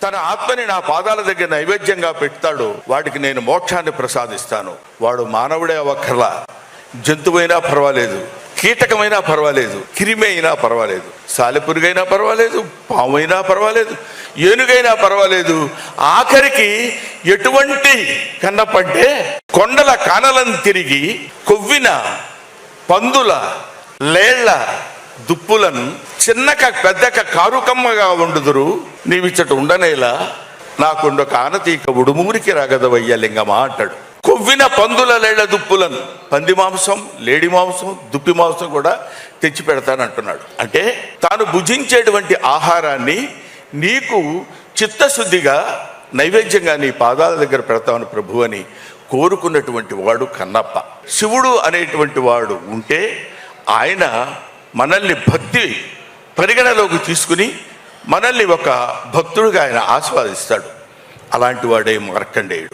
తన ఆత్మని నా పాదాల దగ్గర నైవేద్యంగా పెడతాడో వాడికి నేను మోక్షాన్ని ప్రసాదిస్తాను. వాడు మానవుడే అవ్వక్కర్లా, జంతువైనా పర్వాలేదు, కీటకమైనా పర్వాలేదు, క్రిమి అయినా పర్వాలేదు, సాలెపురుగైనా పర్వాలేదు, పాము అయినా పర్వాలేదు, ఏనుగైనా పర్వాలేదు. ఆఖరికి ఎటువంటి కన్నపంటే కొండల కానలను తిరిగి కొవ్విన పందుల లేళ్ల దుప్పులను చిన్నక పెద్దక కారుకమ్మగా ఉండుదురు, నీవిచ్చట ఉండనేలా నాకుండొక ఆనతీక ఉడుమూరికి రాగదవయ్య లింగమా అంటాడు. కొవ్విన పందుల లేళ్ల దుప్పులను, పంది మాంసం, లేడి మాంసం, దుప్పి మాంసం కూడా తెచ్చి పెడతానంటున్నాడు. అంటే తాను భుజించేటువంటి ఆహారాన్ని నీకు చిత్తశుద్ధిగా నైవేద్యంగా నీ పాదాల దగ్గర పెడతామని ప్రభు అని కోరుకున్నటువంటి వాడు కన్నప్ప. శివుడు అనేటువంటి వాడు ఉంటే ఆయన మనల్ని భక్తి పరిగణలోకి తీసుకుని మనల్ని ఒక భక్తుడిగా ఆయన ఆస్వాదిస్తాడు. అలాంటి వాడే మార్కండేయుడు.